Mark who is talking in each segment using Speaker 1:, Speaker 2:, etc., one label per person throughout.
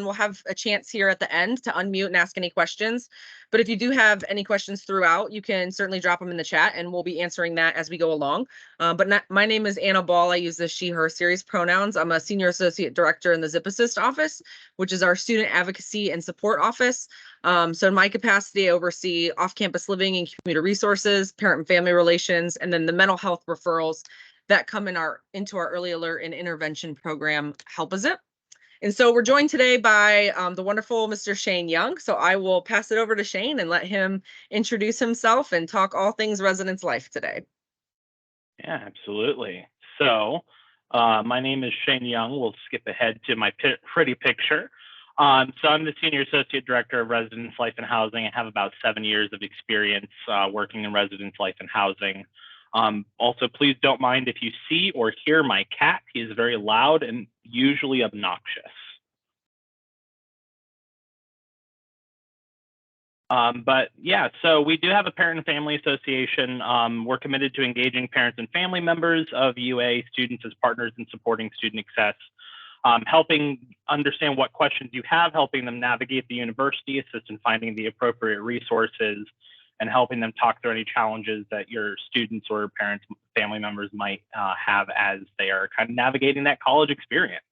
Speaker 1: we'll have a chance here at the end to unmute and ask any questions. But if you do have any questions throughout, you can certainly drop them in the chat and we'll be answering that as we go along. My name is Anna Ball. I use the she, her series pronouns. I'm a senior associate director in the Zip Assist office, which is our student advocacy and support office. So in my capacity, I oversee off-campus living and commuter resources, parent and family relations, and then the mental health referrals that come into our early alert and intervention program, Help a Zip. And so we're joined today by the wonderful Mr. Shane Young. So I will pass it over to Shane and let him introduce himself and talk all things residence life today.
Speaker 2: Yeah, absolutely. So my name is Shane Young. We'll skip ahead to my pretty picture. So I'm the Senior Associate Director of Residence Life and Housing. I have about 7 years of experience working in residence life and housing. Also, please don't mind if you see or hear my cat. He is very loud and usually obnoxious. But yeah, so we do have a parent and family association. We're committed to engaging parents and family members of UA students as partners in supporting student success, helping understand what questions you have, helping them navigate the university, assist in finding the appropriate resources, and helping them talk through any challenges that your students or parents, family members might have as they are kind of navigating that college experience.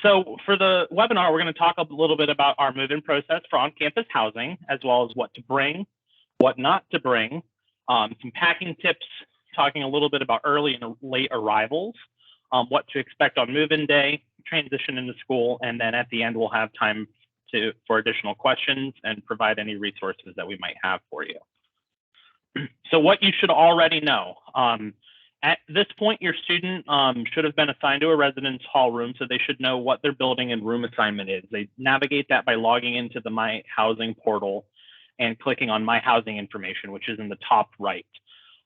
Speaker 2: So for the webinar, we're going to talk a little bit about our move-in process for on-campus housing, as well as what to bring, what not to bring, some packing tips, talking a little bit about early and late arrivals, what to expect on move-in day, transition into school, and then at the end, we'll have time for additional questions and provide any resources that we might have for you. So what you should already know. At this point, your student should have been assigned to a residence hall room, so they should know what their building and room assignment is. They navigate that by logging into the My Housing portal and clicking on My Housing information, which is in the top right.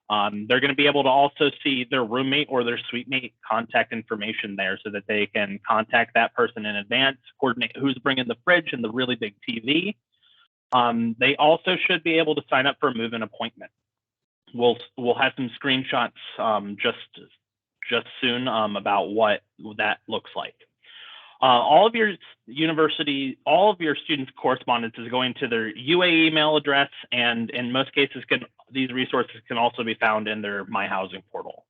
Speaker 2: They're going to be able to also see their roommate or their suite mate contact information there so that they can contact that person in advance, coordinate who's bringing the fridge and the really big TV. They also should be able to sign up for a move-in appointment. We'll have some screenshots just soon about what that looks like. All of your students' correspondence is going to their UA email address, and in most cases, these resources can also be found in their My Housing portal.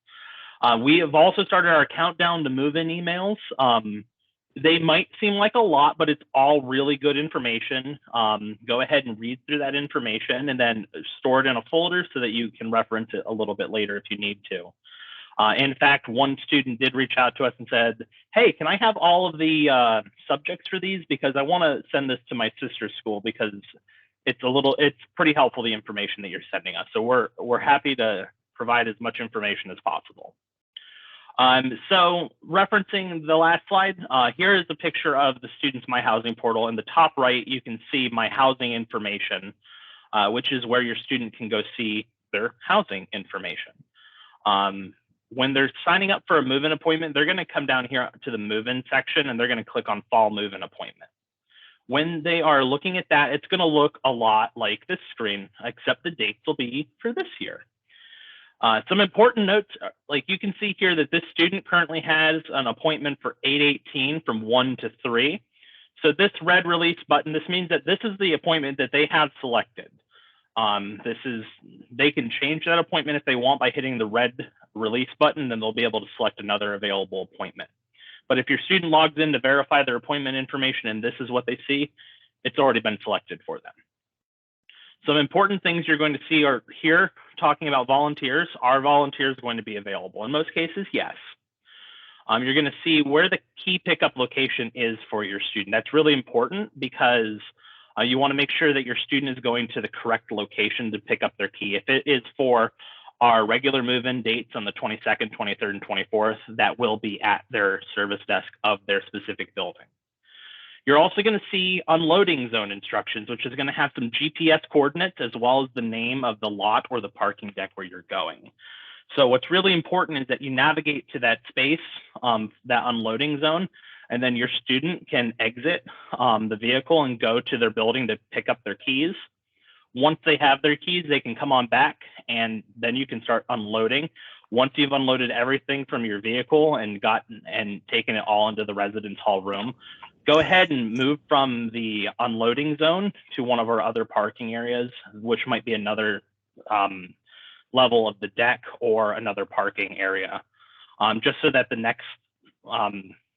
Speaker 2: We have also started our countdown to move-in emails. They might seem like a lot, but it's all really good information. Go ahead and read through that information and then store it in a folder so that you can reference it a little bit later if you need to. In fact, one student did reach out to us and said, hey, can I have all of the subjects for these? Because I want to send this to my sister's school because it's pretty helpful, the information that you're sending us. So we're happy to provide as much information as possible. So referencing the last slide, here is a picture of the student's My Housing portal. In the top right, you can see My Housing information, which is where your student can go see their housing information. When they're signing up for a move-in appointment, they're going to come down here to the move-in section and they're going to click on Fall Move-in Appointment. When they are looking at that, it's going to look a lot like this screen, except the dates will be for this year. Some important notes, like you can see here that this student currently has an appointment for 8/18 from 1 to 3. So this red release button, this means that this is the appointment that they have selected. They can change that appointment if they want by hitting the red release button, then they'll be able to select another available appointment. But if your student logs in to verify their appointment information and this is what they see, it's already been selected for them. Some important things you're going to see are here talking about volunteers. Are volunteers going to be available? In most cases, yes. You're going to see where the key pickup location is for your student. That's really important because you want to make sure that your student is going to the correct location to pick up their key. If it is for our regular move-in dates on the 22nd, 23rd, and 24th, that will be at their service desk of their specific building. You're also going to see unloading zone instructions, which is going to have some GPS coordinates as well as the name of the lot or the parking deck where you're going. So what's really important is that you navigate to that space, that unloading zone, and then your student can exit the vehicle and go to their building to pick up their keys. Once they have their keys, they can come on back and then you can start unloading. Once you've unloaded everything from your vehicle and taken it all into the residence hall room, go ahead and move from the unloading zone to one of our other parking areas, which might be another level of the deck or another parking area, just so that the next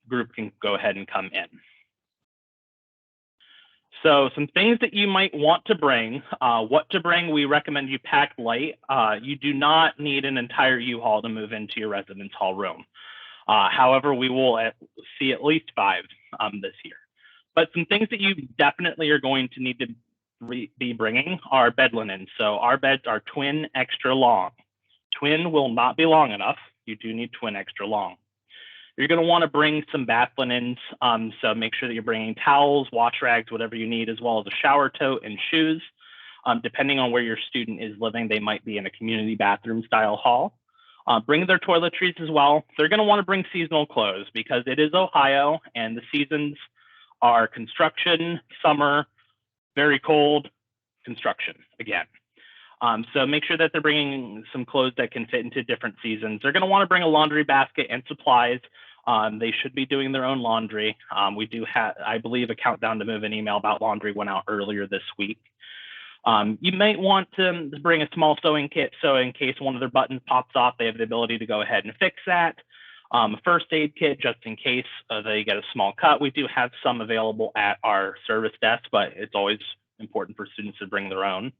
Speaker 2: group can go ahead and come in. So some things that you might want to bring. What to bring, we recommend you pack light. You do not need an entire U-Haul to move into your residence hall room. However, we will see at least 5 this year. But some things that you definitely are going to need to be bringing are bed linens. So our beds are twin extra long. Twin will not be long enough. You do need twin extra long. You're going to want to bring some bath linens. So make sure that you're bringing towels, wash rags, whatever you need, as well as a shower tote and shoes. Depending on where your student is living, they might be in a community bathroom style hall. Bring their toiletries as well. They're going to want to bring seasonal clothes because it is Ohio and the seasons are construction, summer, very cold, construction again. So make sure that they're bringing some clothes that can fit into different seasons. They're going to want to bring a laundry basket and supplies. They should be doing their own laundry. We do have, I believe, a countdown to move an email about laundry went out earlier this week. You might want to bring a small sewing kit, so in case one of their buttons pops off, they have the ability to go ahead and fix that. A first aid kit, just in case they get a small cut. We do have some available at our service desk, but it's always important for students to bring their own.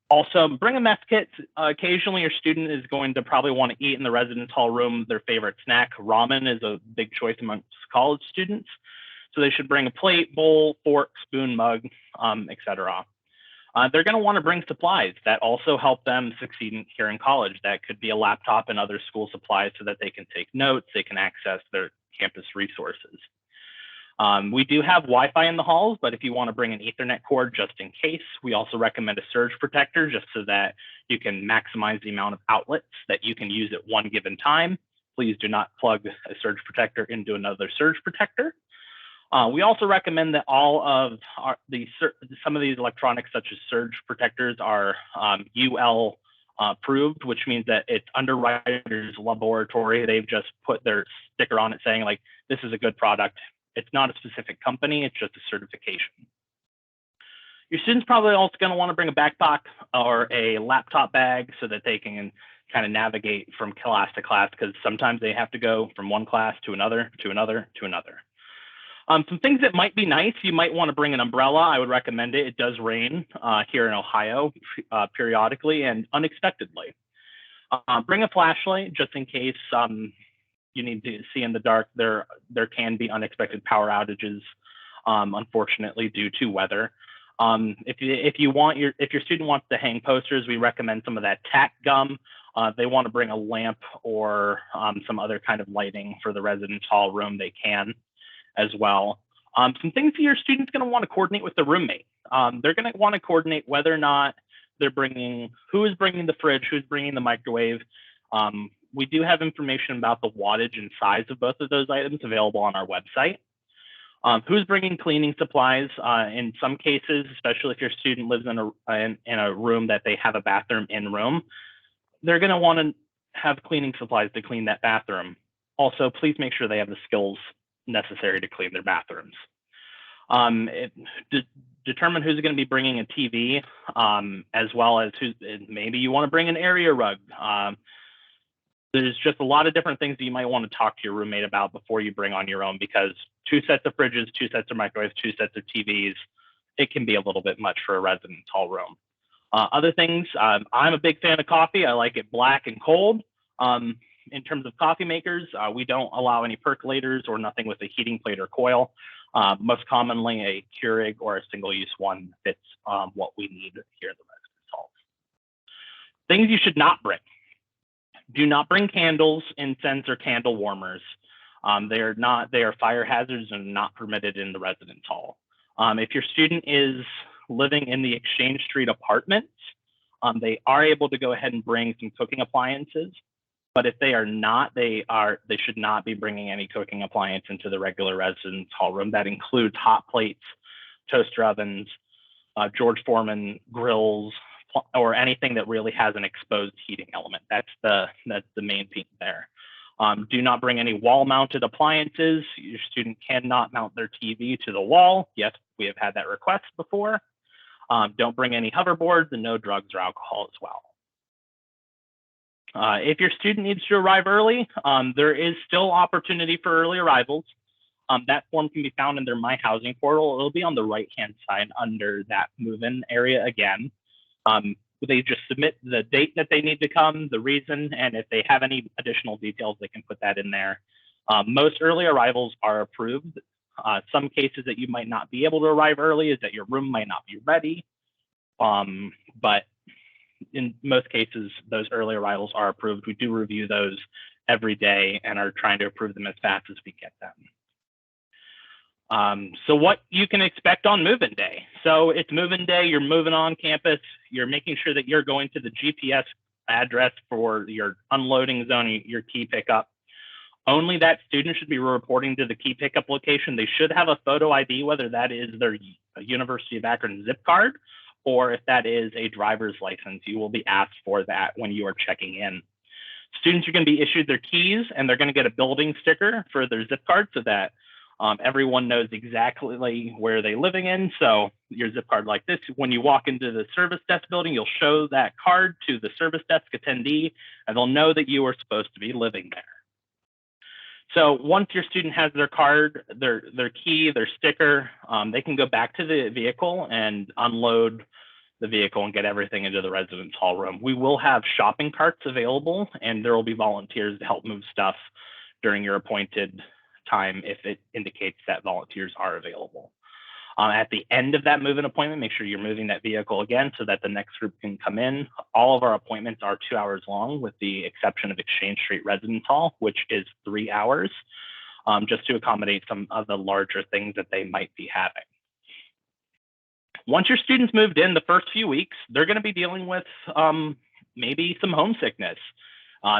Speaker 2: Also, bring a mess kit. Occasionally, your student is going to probably want to eat in the residence hall room their favorite snack. Ramen is a big choice amongst college students. So they should bring a plate, bowl, fork, spoon, mug, etc. They're going to want to bring supplies that also help them succeed here in college. That could be a laptop and other school supplies so that they can take notes, they can access their campus resources. We do have Wi-Fi in the halls, but if you want to bring an Ethernet cord just in case, we also recommend a surge protector just so that you can maximize the amount of outlets that you can use at one given time. Please do not plug a surge protector into another surge protector. We also recommend that all of some of these electronics, such as surge protectors, are UL approved, which means that it's Underwriters Laboratory. They've just put their sticker on it saying, like, this is a good product. It's not a specific company, it's just a certification. Your students probably also going to want to bring a backpack or a laptop bag so that they can kind of navigate from class to class, because sometimes they have to go from one class to another, to another, to another. Some things that might be nice, you might want to bring an umbrella. I would recommend it. It does rain here in Ohio periodically and unexpectedly. Bring a flashlight just in case you need to see in the dark. There can be unexpected power outages, unfortunately, due to weather. If your student wants to hang posters, we recommend some of that tack gum. They want to bring a lamp or some other kind of lighting for the residence hall room, they can as well. Some things that your student's going to want to coordinate with the roommate. They're going to want to coordinate whether or not they're bringing, who is bringing the fridge, who's bringing the microwave. We do have information about the wattage and size of both of those items available on our website. Who's bringing cleaning supplies? In some cases, especially if your student lives in a room that they have a bathroom in room, they're going to want to have cleaning supplies to clean that bathroom. Also, please make sure they have the skills necessary to clean their bathrooms. Determine who's going to be bringing a TV, as well as maybe you want to bring an area rug. There's just a lot of different things that you might want to talk to your roommate about before you bring on your own, because 2 sets of fridges, 2 sets of microwaves, 2 sets of TVs, it can be a little bit much for a residence hall room. Other things, I'm a big fan of coffee. I like it black and cold. In terms of coffee makers, we don't allow any percolators or nothing with a heating plate or coil. Most commonly, a Keurig or a single-use one fits what we need here in the residence halls. Things you should not bring. Do not bring candles, incense, or candle warmers. They are fire hazards and not permitted in the residence hall. If your student is living in the Exchange Street apartments, they are able to go ahead and bring some cooking appliances. But if they are not, they should not be bringing any cooking appliance into the regular residence hall room. That includes hot plates, toaster ovens, George Foreman grills, or anything that really has an exposed heating element. That's the main piece there. Do not bring any wall-mounted appliances. Your student cannot mount their TV to the wall. Yes, we have had that request before. Don't bring any hoverboards, and no drugs or alcohol as well. If your student needs to arrive early, there is still opportunity for early arrivals. That form can be found in their My Housing portal. It'll be on the right-hand side under that move-in area again. They just submit the date that they need to come, the reason, and if they have any additional details, they can put that in there. Most early arrivals are approved. Some cases that you might not be able to arrive early is that your room might not be ready. But in most cases, those early arrivals are approved. We do review those every day and are trying to approve them as fast as we get them. So what you can expect on move-in day. So it's move-in day, you're moving on campus, you're making sure that you're going to the GPS address for your unloading zone, your key pickup. Only that student should be reporting to the key pickup location. They should have a photo ID, whether that is their University of Akron zip card, or if that is a driver's license. You will be asked for that when you are checking in. Students are going to be issued their keys, and they're going to get a building sticker for their zip card so that everyone knows exactly where they're living in. So your zip card like this, when you walk into the service desk building, you'll show that card to the service desk attendee, and they'll know that you are supposed to be living there. So once your student has their card, their key, their sticker, they can go back to the vehicle and unload the vehicle and get everything into the residence hall room. We will have shopping carts available, and there will be volunteers to help move stuff during your appointed time if it indicates that volunteers are available. At the end of that move-in appointment, make sure you're moving that vehicle again so that the next group can come in. All of our appointments are 2 hours long, with the exception of Exchange Street Residence Hall, which is 3 hours, just to accommodate some of the larger things that they might be having. Once your students moved in, the first few weeks, they're going to be dealing with maybe some homesickness.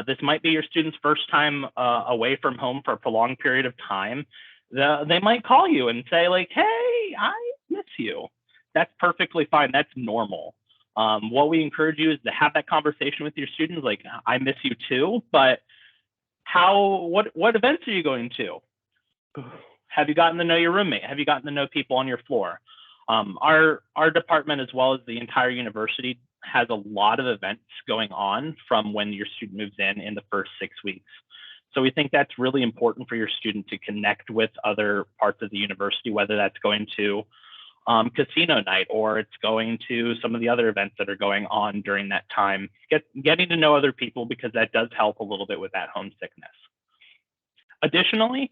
Speaker 2: This might be your student's first time away from home for a prolonged period of time. They might call you and say like, hey, I miss you. That's perfectly fine. That's normal. What we encourage you is to have that conversation with your students, like, I miss you too, but what events are you going to? Have you gotten to know your roommate? Have you gotten to know people on your floor? Our department, as well as the entire university, has a lot of events going on from when your student moves in the first 6 weeks. So we think that's really important for your student to connect with other parts of the university, whether that's going to casino night or it's going to some of the other events that are going on during that time. Getting to know other people, because that does help a little bit with that homesickness. Additionally,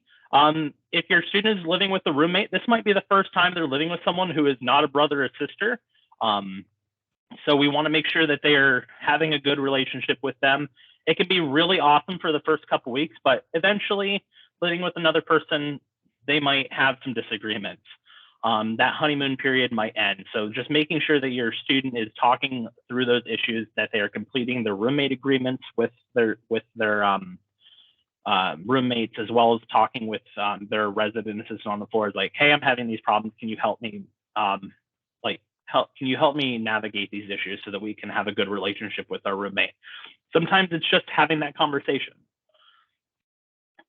Speaker 2: if your student is living with a roommate, this might be the first time they're living with someone who is not a brother or sister. So we want to make sure that they're having a good relationship with them. It can be really awesome for the first couple weeks, but eventually living with another person, they might have some disagreements. That honeymoon period might end. So just making sure that your student is talking through those issues, that they are completing their roommate agreements with their roommates, as well as talking with their resident assistant on the floor, is like, hey, I'm having these problems. Can you help me? Can you help me navigate these issues so that we can have a good relationship with our roommate? Sometimes it's just having that conversation.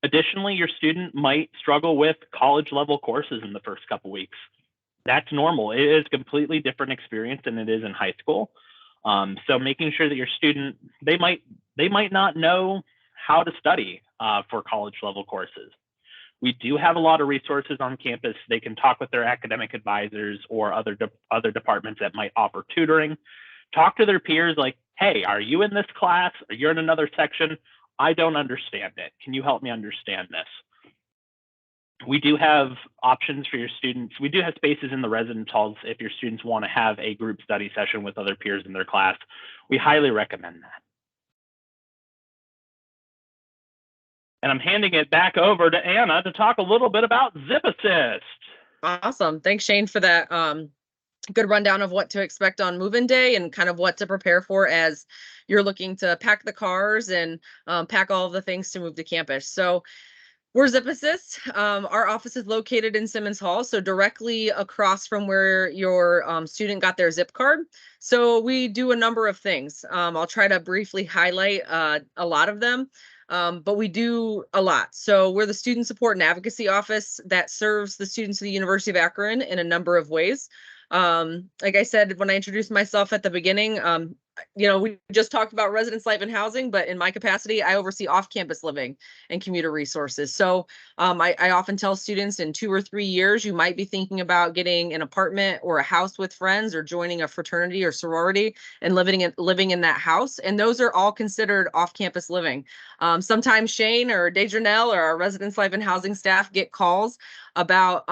Speaker 2: Additionally, your student might struggle with college level courses in the first couple weeks. That's normal. It is a completely different experience than it is in high school. So making sure that your student, they might not know how to study for college level courses. We do have a lot of resources on campus. They can talk with their academic advisors or other departments that might offer tutoring. Talk to their peers like, hey, are you in this class? Are you in another section? I don't understand it. Can you help me understand this? We do have options for your students. We do have spaces in the residence halls if your students want to have a group study session with other peers in their class. We highly recommend that. And I'm handing it back over to Anna to talk a little bit about Zip Assist.
Speaker 1: Awesome. Thanks, Shane, for that good rundown of what to expect on move-in day and kind of what to prepare for as you're looking to pack the cars and pack all of the things to move to campus. So We're Zip Assist. Our office is located in Simmons Hall, so directly across from where your student got their zip card. So we do a number of things. I'll try to briefly highlight a lot of them, but we do a lot. So we're the Student Support and Advocacy Office that serves the students of the University of Akron in a number of ways. Like I said, when I introduced myself at the beginning, we just talked about residence life and housing, but in my capacity, I oversee off-campus living and commuter resources. So I often tell students in 2 or 3 years, you might be thinking about getting an apartment or a house with friends or joining a fraternity or sorority and living in that house. And those are all considered off-campus living. Sometimes Shane or Dejanelle or our residence life and housing staff get calls about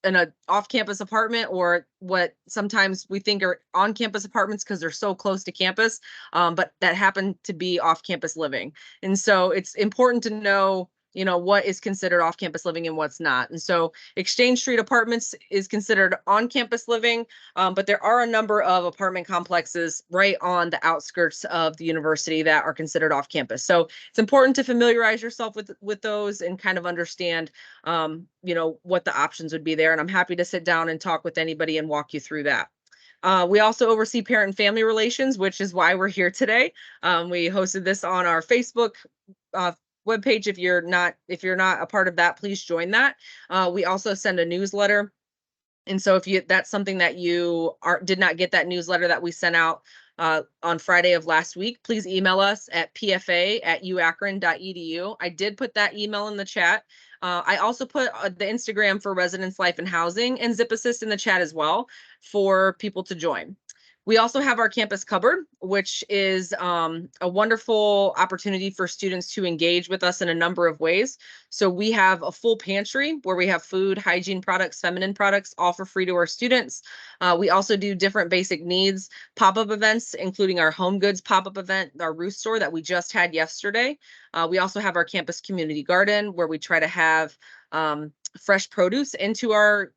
Speaker 1: an off-campus apartment, or what sometimes we think are on-campus apartments because they're so close to campus, but that happen to be off-campus living. And so it's important to know, what is considered off-campus living and what's not. And so Exchange Street Apartments is considered on-campus living, but there are a number of apartment complexes right on the outskirts of the university that are considered off-campus. So it's important to familiarize yourself with those and kind of understand what the options would be there. And I'm happy to sit down and talk with anybody and walk you through that. We also oversee parent and family relations, which is why we're here today. We hosted this on our Facebook webpage. If you're not a part of that, please join that. We also send a newsletter. And so if that's something that you did not get that newsletter that we sent out on Friday of last week, please email us at pfa@uakron.edu. I did put that email in the chat. I also put the Instagram for Residence Life and Housing and Zip Assist in the chat as well for people to join. We also have our campus cupboard, which is a wonderful opportunity for students to engage with us in a number of ways. So we have a full pantry where we have food, hygiene products, feminine products, all for free to our students. We also do different basic needs pop-up events, including our home goods pop-up event, our roof store that we just had yesterday. We also have our campus community garden where we try to have fresh produce into our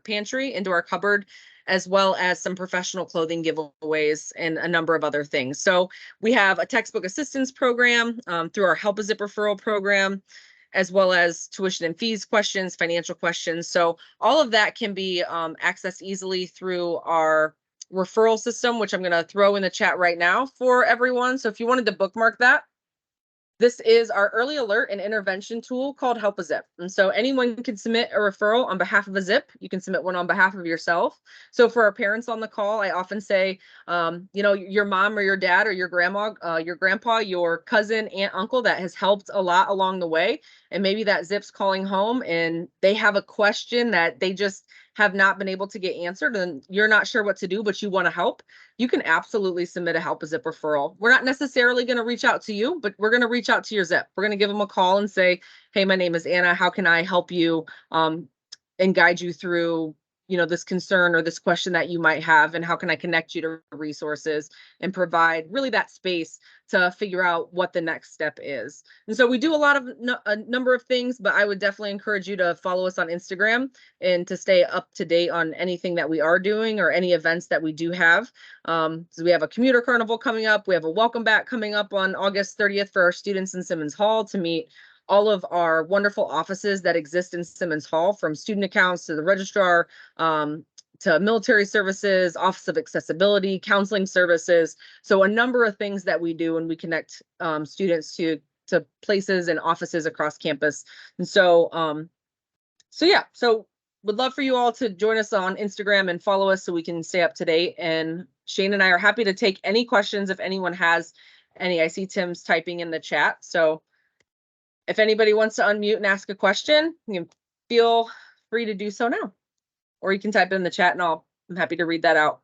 Speaker 1: pantry, into our cupboard, as well as some professional clothing giveaways and a number of other things. So we have a textbook assistance program through our Help a Zip referral program, as well as tuition and fees questions, financial questions. So all of that can be accessed easily through our referral system, which I'm going to throw in the chat right now for everyone. So if you wanted to bookmark that, this is our early alert and intervention tool called Help a Zip. And so anyone can submit a referral on behalf of a zip. You can submit one on behalf of yourself. So for our parents on the call, I often say, your mom or your dad or your grandma, your grandpa, your cousin, aunt, uncle that has helped a lot along the way. And maybe that zip's calling home and they have a question that they just have not been able to get answered and you're not sure what to do, but you want to help. You can absolutely submit a Help a Zip referral. We're not necessarily going to reach out to you, but we're going to reach out to your zip. We're going to give them a call and say, hey, my name is Anna. How can I help you and guide you through this concern or this question that you might have, and how can I connect you to resources and provide that space to figure out what the next step is. And so we do a number of things, but I would definitely encourage you to follow us on Instagram and to stay up to date on anything that we are doing or any events that we do have. So we have a commuter carnival coming up. We have a welcome back coming up on August 30th for our students in Simmons Hall to meet all of our wonderful offices that exist in Simmons Hall, from student accounts to the registrar, to military services, Office of Accessibility, counseling services. So a number of things that we do, and we connect students to places and offices across campus. And so, so would love for you all to join us on Instagram and follow us so we can stay up to date. And Shane and I are happy to take any questions if anyone has any. I see Tim's typing in the chat. So if anybody wants to unmute and ask a question, you can feel free to do so now. Or you can type it in the chat and I'm happy to read that out.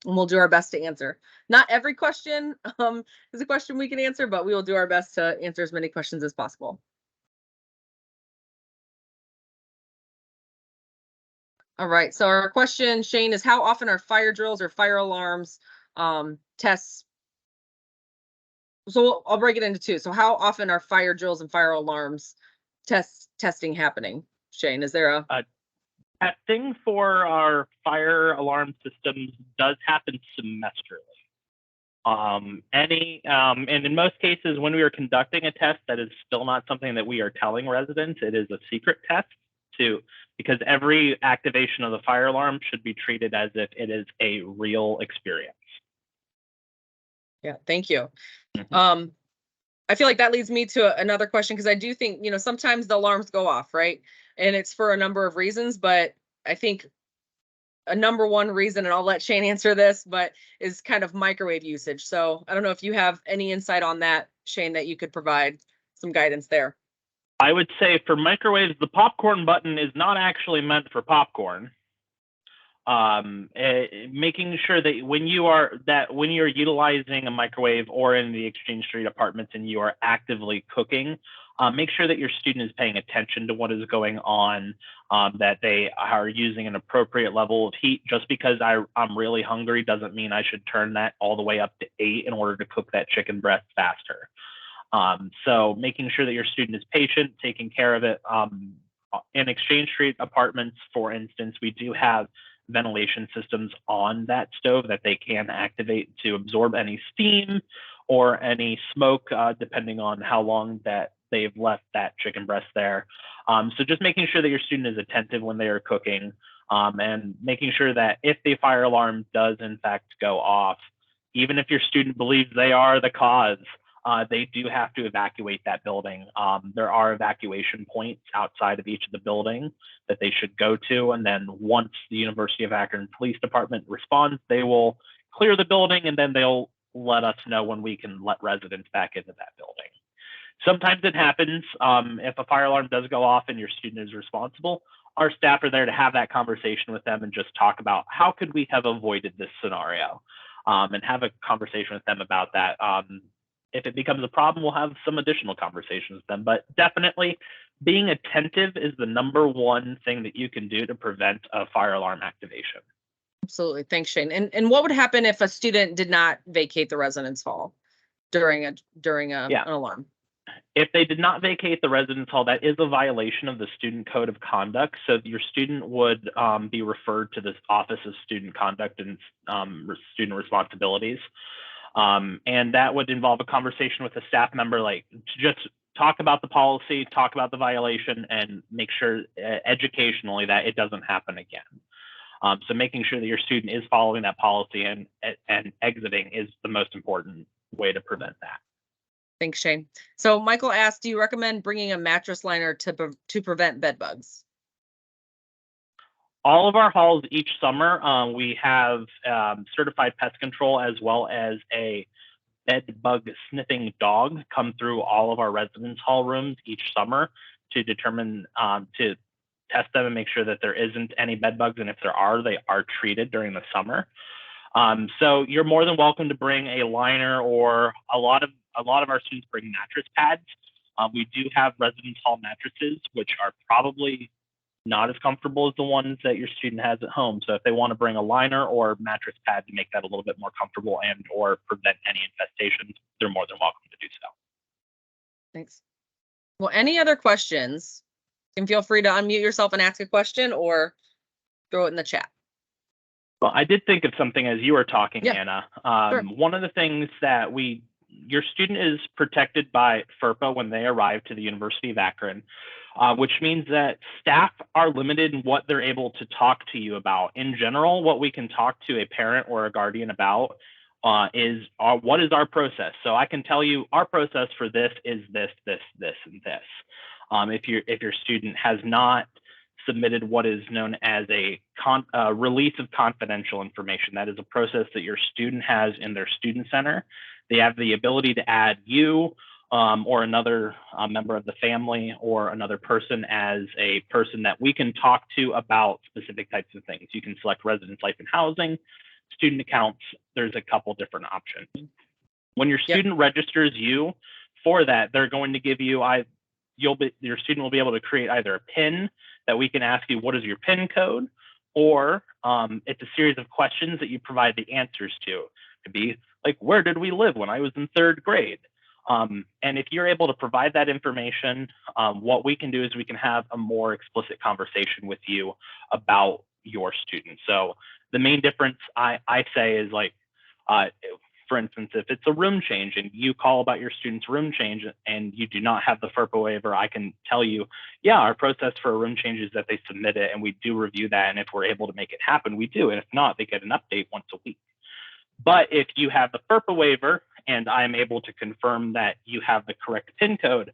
Speaker 1: And we'll do our best to answer. Not every question is a question we can answer, but we will do our best to answer as many questions as possible. All right, so our question, Shane, is how often are fire drills or fire alarms tests? So I'll break it into two. So how often are fire drills and fire alarms testing happening? Shane, is there a
Speaker 2: testing for our fire alarm systems does happen semesterally. And in most cases, when we are conducting a test, that is still not something that we are telling residents. It is a secret test because every activation of the fire alarm should be treated as if it is a real experience.
Speaker 1: Yeah, thank you.
Speaker 2: Mhm.
Speaker 1: I feel like that leads me to another question, because I do think, sometimes the alarms go off, right? And it's for a number of reasons, but I think a number one reason, and I'll let Shane answer this, but is kind of microwave usage. So I don't know if you have any insight on that, Shane, that you could provide some guidance there.
Speaker 2: I would say for microwaves, the popcorn button is not actually meant for popcorn. Making sure that when you're utilizing a microwave or in the Exchange Street apartments and you are actively cooking, make sure that your student is paying attention to what is going on, that they are using an appropriate level of heat. Just because I'm really hungry doesn't mean I should turn that all the way up to 8 in order to cook that chicken breast faster. So making sure that your student is patient, taking care of it. In Exchange Street apartments, for instance, we do have ventilation systems on that stove that they can activate to absorb any steam or any smoke, depending on how long that they've left that chicken breast there. So just making sure that your student is attentive when they are cooking, and making sure that if the fire alarm does in fact go off, even if your student believes they are the cause, they do have to evacuate that building. There are evacuation points outside of each of the buildings that they should go to. And then once the University of Akron Police Department responds, they will clear the building, and then they'll let us know when we can let residents back into that building. Sometimes it happens, if a fire alarm does go off and your student is responsible, our staff are there to have that conversation with them and just talk about how could we have avoided this scenario, and have a conversation with them about that. If it becomes a problem, we'll have some additional conversations with them. But definitely being attentive is the number one thing that you can do to prevent a fire alarm activation.
Speaker 1: Absolutely. Thanks, Shane. And what would happen if a student did not vacate the residence hall during an
Speaker 2: Yeah.
Speaker 1: alarm?
Speaker 2: If they did not vacate the residence hall, that is a violation of the student code of conduct. So your student would be referred to the Office of Student Conduct and Student Responsibilities. And that would involve a conversation with a staff member, like to just talk about the policy, talk about the violation, and make sure educationally that it doesn't happen again. So making sure that your student is following that policy and exiting is the most important way to prevent that.
Speaker 1: Thanks, Shane. So Michael asked, do you recommend bringing a mattress liner to prevent bed bugs?
Speaker 2: All of our halls each summer, we have certified pest control as well as a bed bug sniffing dog come through all of our residence hall rooms each summer to determine, to test them and make sure that there isn't any bed bugs. And if there are, they are treated during the summer. So you're more than welcome to bring a liner, or a lot of our students bring mattress pads. We do have residence hall mattresses, which are probably not as comfortable as the ones that your student has at home. So if they want to bring a liner or mattress pad to make that a little bit more comfortable and or prevent any infestations, they're more than welcome to do so.
Speaker 1: Thanks. Well, any other questions? You can feel free to unmute yourself and ask a question, or throw it in the chat.
Speaker 2: Well, I did think of something as you were talking,
Speaker 1: Yeah,
Speaker 2: Anna.
Speaker 1: sure.
Speaker 2: One of the things that your student is protected by FERPA when they arrive to the University of Akron, which means that staff are limited in what they're able to talk to you about. In general, what we can talk to a parent or a guardian about is what is our process. So I can tell you our process for this is this, this, this, and this. If your student has not submitted what is known as a release of confidential information, that is a process that your student has in their student center. They have the ability to add you or another member of the family or another person as a person that we can talk to about specific types of things. You can select residence life and housing, student accounts. There's a couple different options. When your student registers you for that, they're going to give you, your student will be able to create either a PIN that we can ask you, what is your PIN code? Or it's a series of questions that you provide the answers to. It could be like, where did we live when I was in 3rd grade? And if you're able to provide that information, what we can do is we can have a more explicit conversation with you about your student. So the main difference I say is like, For instance, if it's a room change and you call about your student's room change and you do not have the FERPA waiver, I can tell you, yeah, our process for a room change is that they submit it and we do review that. And if we're able to make it happen, we do. And if not, they get an update once a week. But if you have the FERPA waiver and I'm able to confirm that you have the correct PIN code,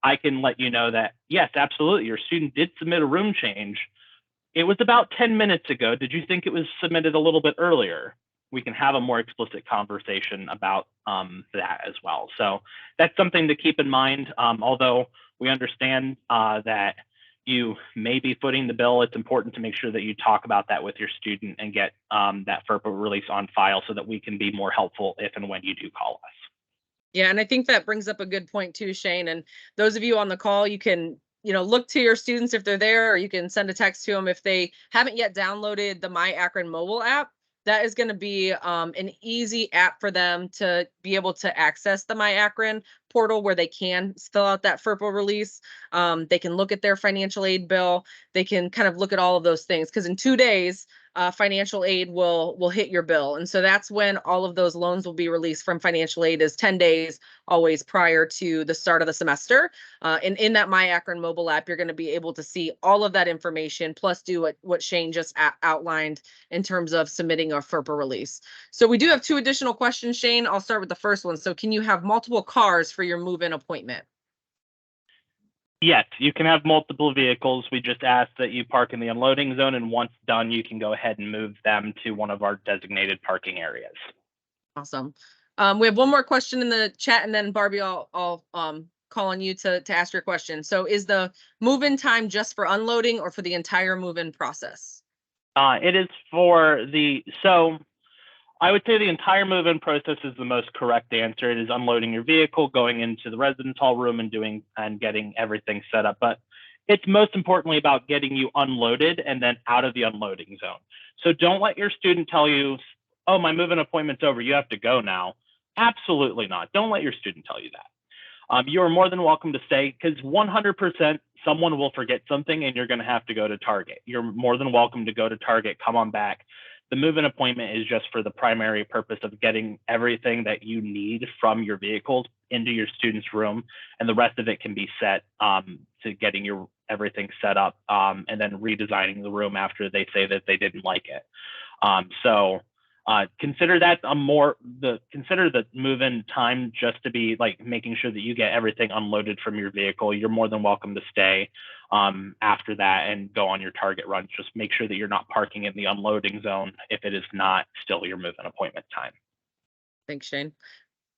Speaker 2: I can let you know that, yes, absolutely, your student did submit a room change. It was about 10 minutes ago. Did you think it was submitted a little bit earlier? We can have a more explicit conversation about that as well. So that's something to keep in mind. Although we understand that you may be footing the bill, it's important to make sure that you talk about that with your student and get that FERPA release on file so that we can be more helpful if and when you do call us.
Speaker 1: Yeah, and I think that brings up a good point too, Shane. And those of you on the call, you can, look to your students if they're there, or you can send a text to them if they haven't yet downloaded the My Akron mobile app. That is going to be an easy app for them to be able to access the My Akron portal where they can fill out that FERPA release. They can look at their financial aid bill. They can kind of look at all of those things because in 2 days, financial aid will hit your bill. And so that's when all of those loans will be released from financial aid, is 10 days always prior to the start of the semester. And in that My Akron mobile app, you're going to be able to see all of that information, plus do what Shane just outlined in terms of submitting a FERPA release. So we do have 2 additional questions, Shane. I'll start with the first one. So can you have multiple cars for your move-in appointment?
Speaker 2: Yes, you can have multiple vehicles. We just ask that you park in the unloading zone, and once done, you can go ahead and move them to one of our designated parking areas.
Speaker 1: Awesome. We have one more question in the chat, and then Barbie, I'll call on you to ask your question. So is the move-in time just for unloading or for the entire move-in process?
Speaker 2: It is for so I would say the entire move-in process is the most correct answer. It is unloading your vehicle, going into the residence hall room and getting everything set up. But it's most importantly about getting you unloaded and then out of the unloading zone. So don't let your student tell you, oh, my move-in appointment's over, you have to go now. Absolutely not. Don't let your student tell you that. You are more than welcome to stay, because 100% someone will forget something and you're going to have to go to Target. You're more than welcome to go to Target, come on back. The move-in appointment is just for the primary purpose of getting everything that you need from your vehicles into your student's room, and the rest of it can be set to getting your everything set up and then redesigning the room after they say that they didn't like it. Consider that consider the move-in time just to be like making sure that you get everything unloaded from your vehicle. You're more than welcome to stay after that and go on your Target run. Just make sure that you're not parking in the unloading zone if it is not still your move-in appointment time.
Speaker 1: Thanks, Shane.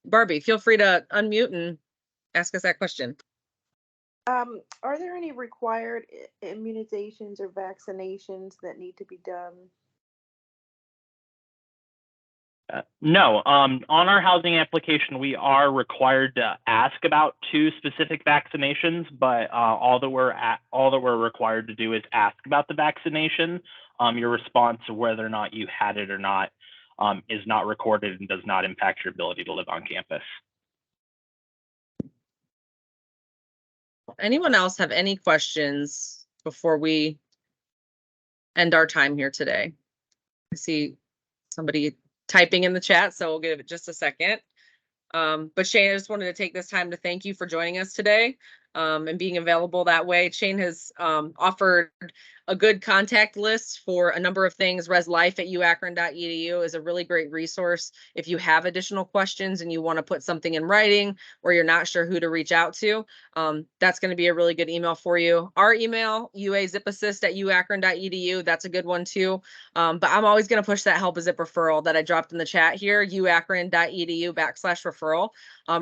Speaker 1: Barbie, feel free to unmute and ask us that question.
Speaker 3: Are there any required immunizations or vaccinations that need to be done?
Speaker 2: No. On our housing application, we are required to ask about 2 specific vaccinations, but all that we're required to do is ask about the vaccination. Your response to whether or not you had it or not is not recorded and does not impact your ability to live on campus.
Speaker 1: Anyone else have any questions before we end our time here today? I see somebody typing in the chat, so we'll give it just a second. But Shane, I just wanted to take this time to thank you for joining us today and being available that way. Shane has offered a good contact list for a number of things. reslife@uakron.edu is a really great resource if you have additional questions and you want to put something in writing or you're not sure who to reach out to. That's going to be a really good email for you. Our email, uazipassist@uakron.edu, that's a good one too. But I'm always going to push that help a zip referral that I dropped in the chat here, uakron.edu/referral.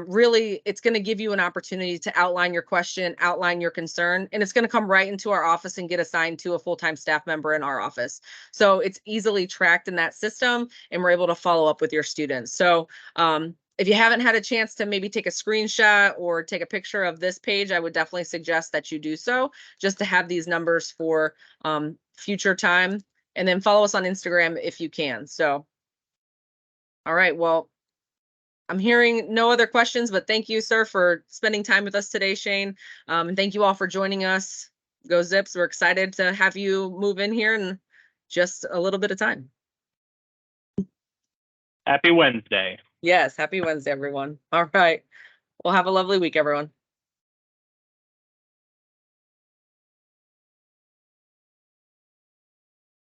Speaker 1: Really, it's going to give you an opportunity to outline your question, outline your concern, and it's going to come right into our office and get assigned to a full-time staff member in our office. So it's easily tracked in that system, and we're able to follow up with your students. So if you haven't had a chance to maybe take a screenshot or take a picture of this page, I would definitely suggest that you do so, just to have these numbers for future time. And then follow us on Instagram if you can. So, all right, well, I'm hearing no other questions, but thank you, sir, for spending time with us today, Shane. And thank you all for joining us. Go Zips. We're excited to have you move in here in just a little bit of time.
Speaker 2: Happy Wednesday.
Speaker 1: Yes, happy Wednesday, everyone. All right. Well, have a lovely week, everyone.